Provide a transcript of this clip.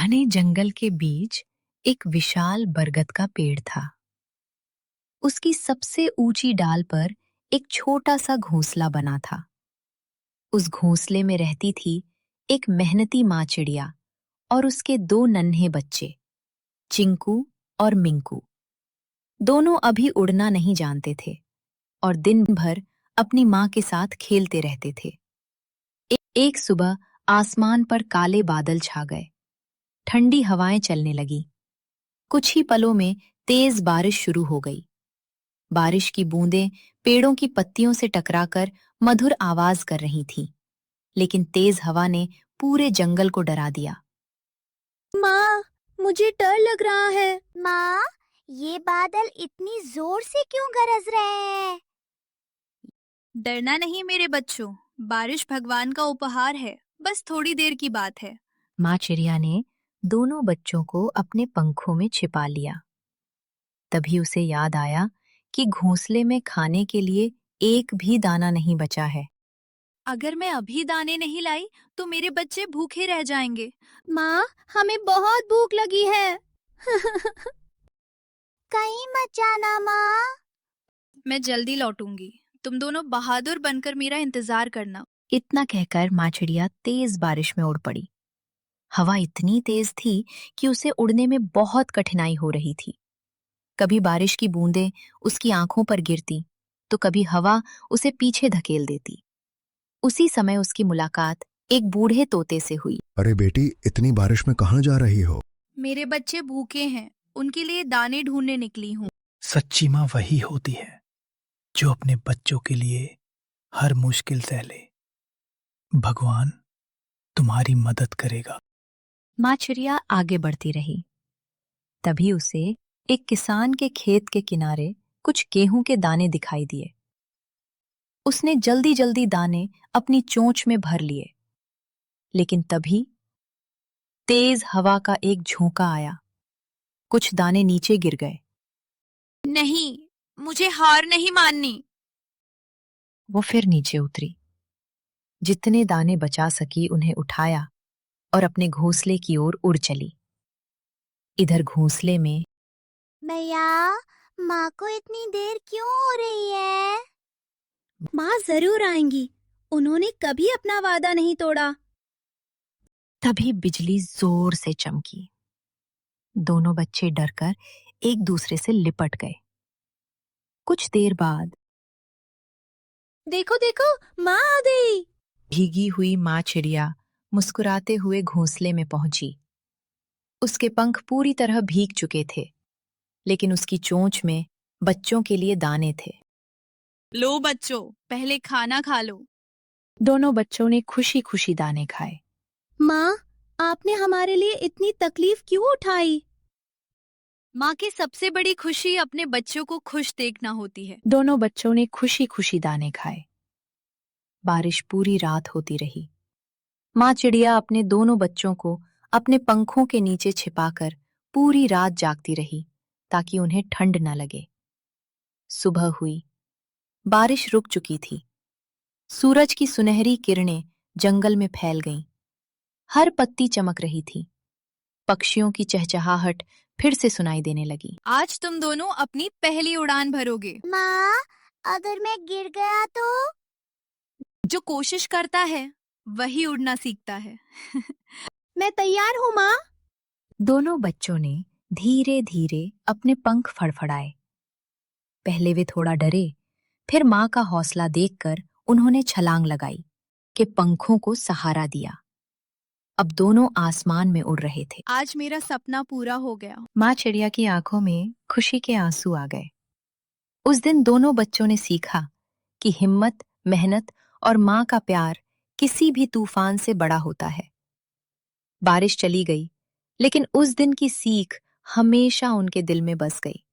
घने जंगल के बीच एक विशाल बरगद का पेड़ था। उसकी सबसे ऊंची डाल पर एक छोटा सा घोंसला बना था। उस घोंसले में रहती थी एक मेहनती माँ चिड़िया और उसके दो नन्हे बच्चे, चिंकू और मिंकू। दोनों अभी उड़ना नहीं जानते थे और दिन भर अपनी माँ के साथ खेलते रहते थे। एक सुबह आसमान पर काले बादल छा गए, ठंडी हवाएं चलने लगी। कुछ ही पलों में तेज बारिश शुरू हो गई। बारिश की बूंदें पेड़ों की पत्तियों से टकराकर मधुर आवाज कर रही थीं, लेकिन तेज हवा ने पूरे जंगल को डरा दिया। माँ, मुझे डर लग रहा है। माँ, ये बादल इतनी जोर से क्यों गरज रहे हैं? डरना नहीं मेरे बच्चों, बारिश भगवान का उपहार है, बस थोड़ी देर की बात है। माँ चिड़िया ने दोनों बच्चों को अपने पंखों में छिपा लिया। तभी उसे याद आया कि घोंसले में खाने के लिए एक भी दाना नहीं बचा है। अगर मैं अभी दाने नहीं लाई तो मेरे बच्चे भूखे रह जाएंगे। माँ, हमें बहुत भूख लगी है। कहीं मत जाना माँ। मैं जल्दी लौटूंगी, तुम दोनों बहादुर बनकर मेरा इंतजार करना। इतना कहकर माँ चिड़िया तेज बारिश में उड़ पड़ी। हवा इतनी तेज थी कि उसे उड़ने में बहुत कठिनाई हो रही थी। कभी बारिश की बूंदें उसकी आंखों पर गिरती, तो कभी हवा उसे पीछे धकेल देती। उसी समय उसकी मुलाकात एक बूढ़े तोते से हुई। अरे बेटी, इतनी बारिश में कहाँ जा रही हो? मेरे बच्चे भूखे हैं, उनके लिए दाने ढूंढने निकली हूँ। सच्ची माँ वही होती है जो अपने बच्चों के लिए हर मुश्किल सह ले। भगवान तुम्हारी मदद करेगा। माँ चिड़िया आगे बढ़ती रही। तभी उसे एक किसान के खेत के किनारे कुछ गेहूं के दाने दिखाई दिए। उसने जल्दी जल्दी दाने अपनी चोंच में भर लिए, लेकिन तभी तेज हवा का एक झोंका आया। कुछ दाने नीचे गिर गए। नहीं, मुझे हार नहीं माननी। वो फिर नीचे उतरी। जितने दाने बचा सकी उन्हें उठाया और अपने घोंसले की ओर उड़ चली। इधर घोंसले में भैया, माँ को इतनी देर क्यों हो रही है? माँ जरूर आएंगी, उन्होंने कभी अपना वादा नहीं तोड़ा। तभी बिजली जोर से चमकी। दोनों बच्चे डरकर एक दूसरे से लिपट गए। कुछ देर बाद देखो देखो, माँ आ गई। भीगी हुई माँ चिड़िया मुस्कुराते हुए घोंसले में पहुंची। उसके पंख पूरी तरह भीग चुके थे, लेकिन उसकी चोंच में बच्चों के लिए दाने थे। लो बच्चों, पहले खाना खा लो। दोनों बच्चों ने खुशी खुशी दाने खाए। माँ, आपने हमारे लिए इतनी तकलीफ क्यों उठाई? माँ की सबसे बड़ी खुशी अपने बच्चों को खुश देखना होती है। दोनों बच्चों ने खुशी खुशी दाने खाए। बारिश पूरी रात होती रही। माँ चिड़िया अपने दोनों बच्चों को अपने पंखों के नीचे छिपाकर पूरी रात जागती रही, ताकि उन्हें ठंड न लगे। सुबह हुई। बारिश रुक चुकी थी। सूरज की सुनहरी किरणें जंगल में फैल गईं। हर पत्ती चमक रही थी। पक्षियों की चहचहाहट फिर से सुनाई देने लगी। आज तुम दोनों अपनी पहली उड़ान भरोगे। माँ, अगर मैं गिर गया तो? जो कोशिश करता है वही उड़ना सीखता है। मैं तैयार हूँ माँ। दोनों बच्चों ने धीरे धीरे अपने पंख फड़फड़ाए। पहले वे थोड़ा डरे, फिर माँ का हौसला देखकर उन्होंने छलांग लगाई कि पंखों को सहारा दिया। अब दोनों आसमान में उड़ रहे थे। आज मेरा सपना पूरा हो गया। माँ चिड़िया की आंखों में खुशी के आंसू आ गए। उस दिन दोनों बच्चों ने सीखा कि हिम्मत, मेहनत और माँ का प्यार किसी भी तूफान से बड़ा होता है। बारिश चली गई, लेकिन उस दिन की सीख हमेशा उनके दिल में बस गई।